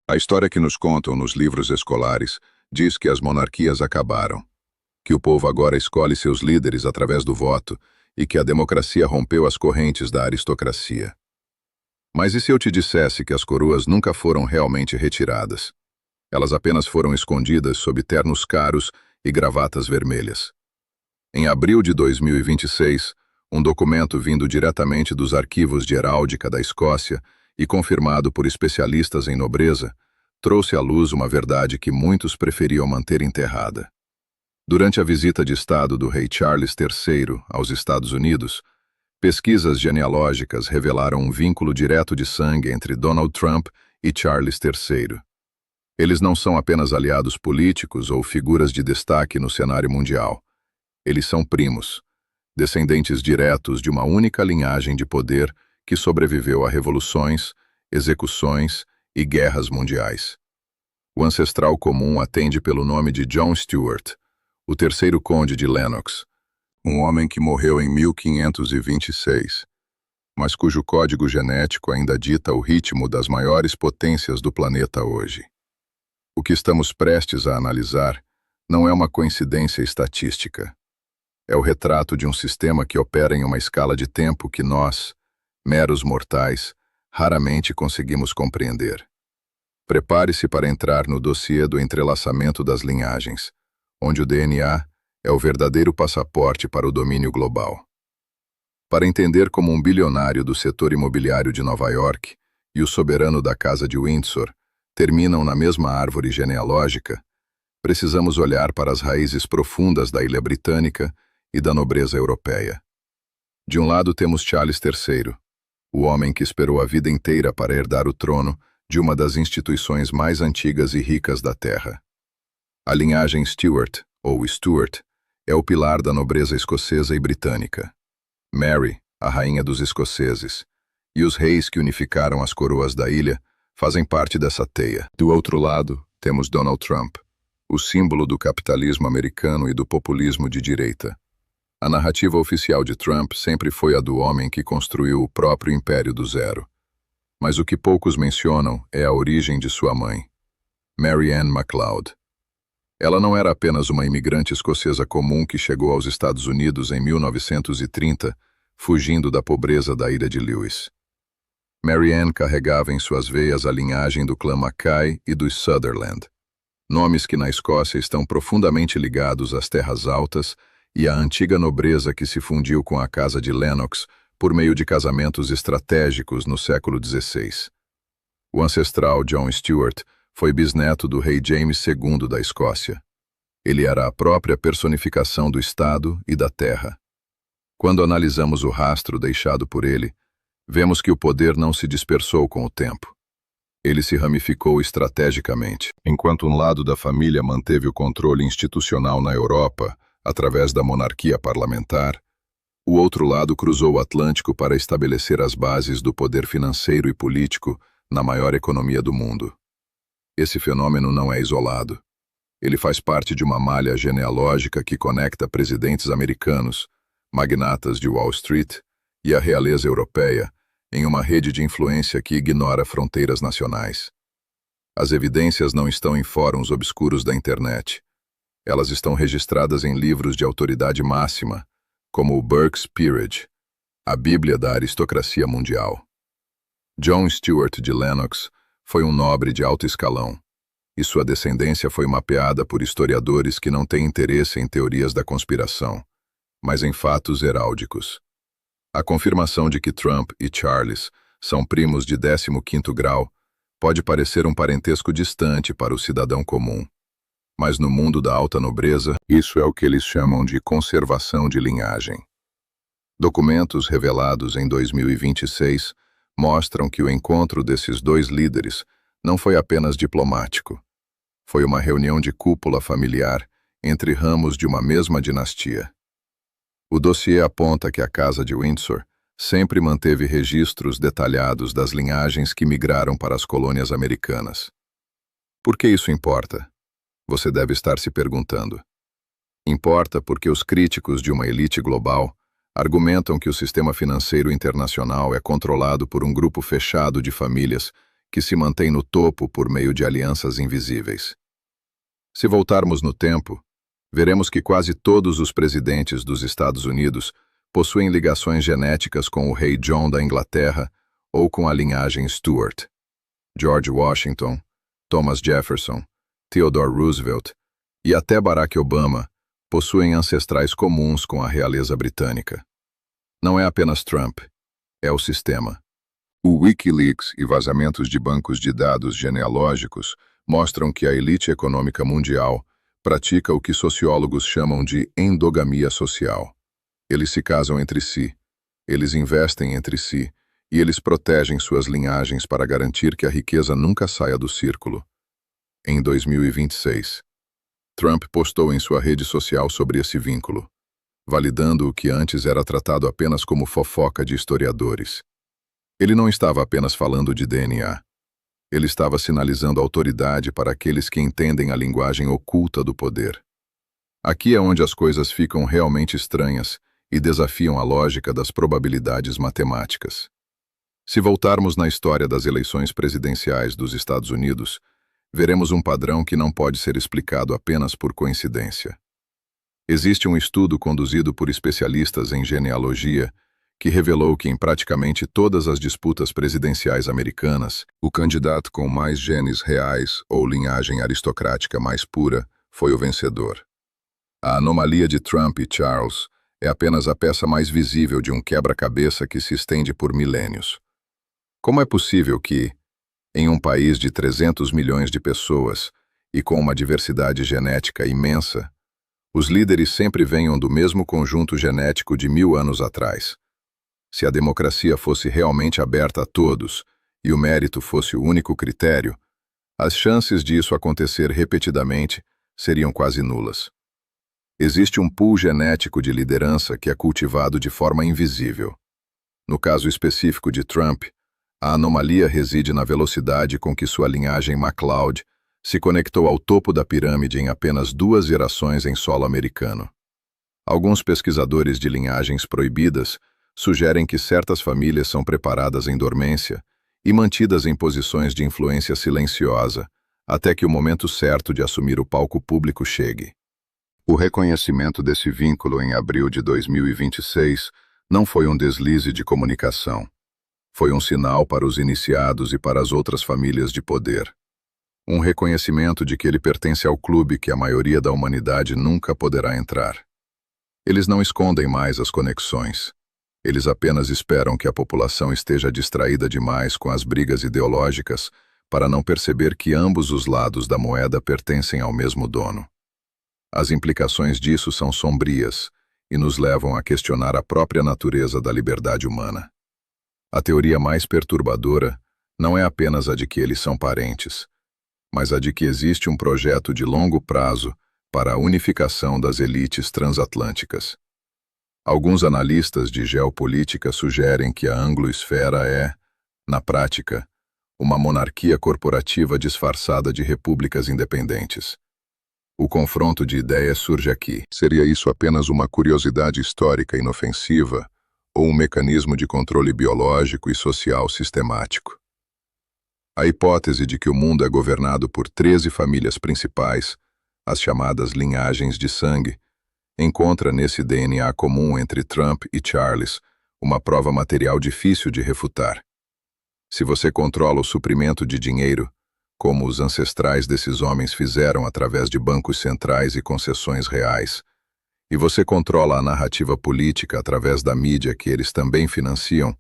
A história que nos contam nos livros escolares diz que as monarquias acabaram, que o povo agora escolhe seus líderes através do voto e que a democracia rompeu as correntes da aristocracia. Mas e se eu te dissesse que as coroas nunca foram realmente retiradas? Elas apenas foram escondidas sob ternos caros e gravatas vermelhas. Em abril de 2026, um documento vindo diretamente dos arquivos de heráldica da Escócia e confirmado por especialistas em nobreza, trouxe à luz uma verdade que muitos preferiam manter enterrada. Durante a visita de Estado do rei Charles III aos Estados Unidos, pesquisas genealógicas revelaram um vínculo direto de sangue entre Donald Trump e Charles III. Eles não são apenas aliados políticos ou figuras de destaque no cenário mundial. Eles são primos, descendentes diretos de uma única linhagem de poder que sobreviveu a revoluções, execuções e guerras mundiais. O ancestral comum atende pelo nome de John Stuart, o terceiro conde de Lennox, um homem que morreu em 1526, mas cujo código genético ainda dita o ritmo das maiores potências do planeta hoje. O que estamos prestes a analisar não é uma coincidência estatística. É o retrato de um sistema que opera em uma escala de tempo que nós, meros mortais, raramente conseguimos compreender. Prepare-se para entrar no dossiê do entrelaçamento das linhagens, onde o DNA é o verdadeiro passaporte para o domínio global. Para entender como um bilionário do setor imobiliário de Nova York e o soberano da Casa de Windsor terminam na mesma árvore genealógica, precisamos olhar para as raízes profundas da ilha britânica e da nobreza europeia. De um lado temos Charles III, o homem que esperou a vida inteira para herdar o trono de uma das instituições mais antigas e ricas da Terra. A linhagem Stuart, ou Stuart, é o pilar da nobreza escocesa e britânica. Mary, a rainha dos escoceses, e os reis que unificaram as coroas da ilha fazem parte dessa teia. Do outro lado, temos Donald Trump, o símbolo do capitalismo americano e do populismo de direita. A narrativa oficial de Trump sempre foi a do homem que construiu o próprio império do zero. Mas o que poucos mencionam é a origem de sua mãe, Mary Ann MacLeod. Ela não era apenas uma imigrante escocesa comum que chegou aos Estados Unidos em 1930, fugindo da pobreza da ilha de Lewis. Mary Ann carregava em suas veias a linhagem do clã Mackay e dos Sutherland, nomes que na Escócia estão profundamente ligados às terras altas e à antiga nobreza que se fundiu com a Casa de Lennox por meio de casamentos estratégicos no século XVI. O ancestral John Stuart foi bisneto do rei James II da Escócia. Ele era a própria personificação do Estado e da terra. Quando analisamos o rastro deixado por ele, vemos que o poder não se dispersou com o tempo. Ele se ramificou estrategicamente. Enquanto um lado da família manteve o controle institucional na Europa, através da monarquia parlamentar, o outro lado cruzou o Atlântico para estabelecer as bases do poder financeiro e político na maior economia do mundo. Esse fenômeno não é isolado. Ele faz parte de uma malha genealógica que conecta presidentes americanos, magnatas de Wall Street e a realeza europeia em uma rede de influência que ignora fronteiras nacionais. As evidências não estão em fóruns obscuros da internet. Elas estão registradas em livros de autoridade máxima, como o Burke's Peerage, a Bíblia da aristocracia mundial. John Stuart de Lennox foi um nobre de alto escalão, e sua descendência foi mapeada por historiadores que não têm interesse em teorias da conspiração, mas em fatos heráldicos. A confirmação de que Trump e Charles são primos de 15º grau pode parecer um parentesco distante para o cidadão comum, mas no mundo da alta nobreza, isso é o que eles chamam de conservação de linhagem. Documentos revelados em 2026 mostram que o encontro desses dois líderes não foi apenas diplomático. Foi uma reunião de cúpula familiar entre ramos de uma mesma dinastia. O dossiê aponta que a Casa de Windsor sempre manteve registros detalhados das linhagens que migraram para as colônias americanas. Por que isso importa? Você deve estar se perguntando. Importa porque os críticos de uma elite global argumentam que o sistema financeiro internacional é controlado por um grupo fechado de famílias que se mantém no topo por meio de alianças invisíveis. Se voltarmos no tempo, veremos que quase todos os presidentes dos Estados Unidos possuem ligações genéticas com o rei John da Inglaterra ou com a linhagem Stuart. George Washington, Thomas Jefferson, Theodore Roosevelt e até Barack Obama possuem ancestrais comuns com a realeza britânica. Não é apenas Trump, é o sistema. O Wikileaks e vazamentos de bancos de dados genealógicos mostram que a elite econômica mundial pratica o que sociólogos chamam de endogamia social. Eles se casam entre si, eles investem entre si e eles protegem suas linhagens para garantir que a riqueza nunca saia do círculo. Em 2026, Trump postou em sua rede social sobre esse vínculo, validando o que antes era tratado apenas como fofoca de historiadores. Ele não estava apenas falando de DNA. Ele estava sinalizando autoridade para aqueles que entendem a linguagem oculta do poder. Aqui é onde as coisas ficam realmente estranhas e desafiam a lógica das probabilidades matemáticas. Se voltarmos na história das eleições presidenciais dos Estados Unidos, veremos um padrão que não pode ser explicado apenas por coincidência. Existe um estudo conduzido por especialistas em genealogia que revelou que em praticamente todas as disputas presidenciais americanas, o candidato com mais genes reais ou linhagem aristocrática mais pura foi o vencedor. A anomalia de Trump e Charles é apenas a peça mais visível de um quebra-cabeça que se estende por milênios. Como é possível que, em um país de 300 milhões de pessoas e com uma diversidade genética imensa, os líderes sempre venham do mesmo conjunto genético de 1000 anos atrás? Se a democracia fosse realmente aberta a todos e o mérito fosse o único critério, as chances disso acontecer repetidamente seriam quase nulas. Existe um pool genético de liderança que é cultivado de forma invisível. No caso específico de Trump, a anomalia reside na velocidade com que sua linhagem MacLeod se conectou ao topo da pirâmide em apenas 2 gerações em solo americano. Alguns pesquisadores de linhagens proibidas sugerem que certas famílias são preparadas em dormência e mantidas em posições de influência silenciosa, até que o momento certo de assumir o palco público chegue. O reconhecimento desse vínculo em abril de 2026 não foi um deslize de comunicação. Foi um sinal para os iniciados e para as outras famílias de poder. Um reconhecimento de que ele pertence ao clube que a maioria da humanidade nunca poderá entrar. Eles não escondem mais as conexões. Eles apenas esperam que a população esteja distraída demais com as brigas ideológicas para não perceber que ambos os lados da moeda pertencem ao mesmo dono. As implicações disso são sombrias e nos levam a questionar a própria natureza da liberdade humana. A teoria mais perturbadora não é apenas a de que eles são parentes, mas a de que existe um projeto de longo prazo para a unificação das elites transatlânticas. Alguns analistas de geopolítica sugerem que a anglo-esfera é, na prática, uma monarquia corporativa disfarçada de repúblicas independentes. O confronto de ideias surge aqui. Seria isso apenas uma curiosidade histórica inofensiva ou um mecanismo de controle biológico e social sistemático? A hipótese de que o mundo é governado por 13 famílias principais, as chamadas linhagens de sangue, encontra nesse DNA comum entre Trump e Charles uma prova material difícil de refutar. Se você controla o suprimento de dinheiro, como os ancestrais desses homens fizeram através de bancos centrais e concessões reais, e você controla a narrativa política através da mídia que eles também financiam,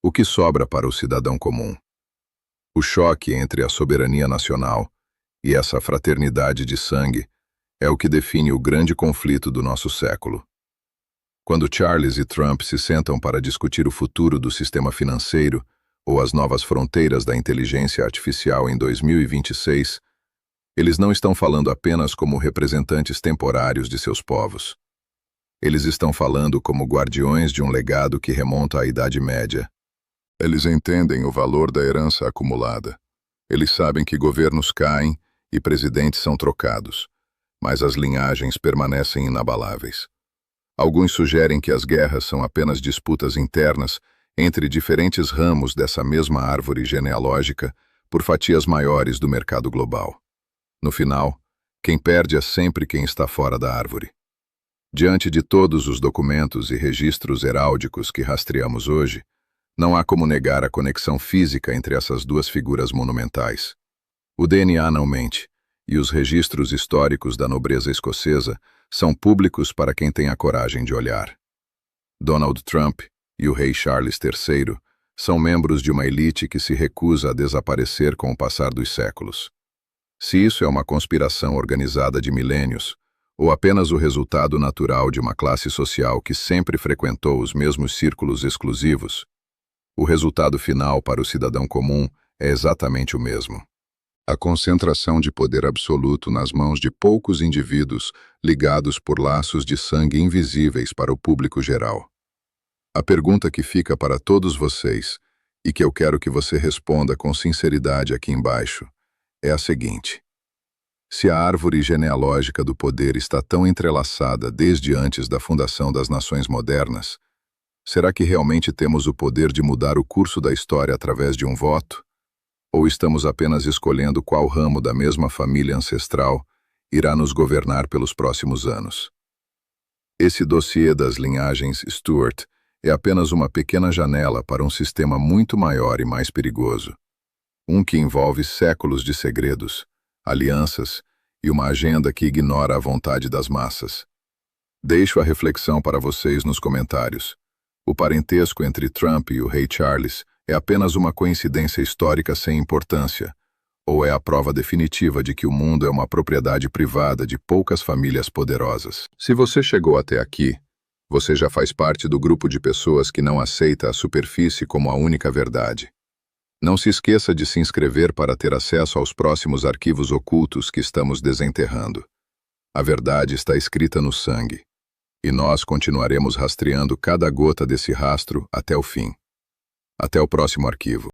o que sobra para o cidadão comum? O choque entre a soberania nacional e essa fraternidade de sangue é o que define o grande conflito do nosso século. Quando Charles e Trump se sentam para discutir o futuro do sistema financeiro ou as novas fronteiras da inteligência artificial em 2026, eles não estão falando apenas como representantes temporários de seus povos. Eles estão falando como guardiões de um legado que remonta à Idade Média. Eles entendem o valor da herança acumulada. Eles sabem que governos caem e presidentes são trocados, mas as linhagens permanecem inabaláveis. Alguns sugerem que as guerras são apenas disputas internas entre diferentes ramos dessa mesma árvore genealógica por fatias maiores do mercado global. No final, quem perde é sempre quem está fora da árvore. Diante de todos os documentos e registros heráldicos que rastreamos hoje, não há como negar a conexão física entre essas duas figuras monumentais. O DNA não mente, e os registros históricos da nobreza escocesa são públicos para quem tem a coragem de olhar. Donald Trump e o rei Charles III são membros de uma elite que se recusa a desaparecer com o passar dos séculos. Se isso é uma conspiração organizada de milênios, ou apenas o resultado natural de uma classe social que sempre frequentou os mesmos círculos exclusivos, o resultado final para o cidadão comum é exatamente o mesmo. A concentração de poder absoluto nas mãos de poucos indivíduos ligados por laços de sangue invisíveis para o público geral. A pergunta que fica para todos vocês, e que eu quero que você responda com sinceridade aqui embaixo, é a seguinte: se a árvore genealógica do poder está tão entrelaçada desde antes da fundação das nações modernas, será que realmente temos o poder de mudar o curso da história através de um voto? Ou estamos apenas escolhendo qual ramo da mesma família ancestral irá nos governar pelos próximos anos? Esse dossiê das linhagens Stuart é apenas uma pequena janela para um sistema muito maior e mais perigoso. Um que envolve séculos de segredos, alianças e uma agenda que ignora a vontade das massas. Deixo a reflexão para vocês nos comentários. O parentesco entre Trump e o rei Charles é apenas uma coincidência histórica sem importância, ou é a prova definitiva de que o mundo é uma propriedade privada de poucas famílias poderosas? Se você chegou até aqui, você já faz parte do grupo de pessoas que não aceita a superfície como a única verdade. Não se esqueça de se inscrever para ter acesso aos próximos arquivos ocultos que estamos desenterrando. A verdade está escrita no sangue, e nós continuaremos rastreando cada gota desse rastro até o fim. Até o próximo arquivo.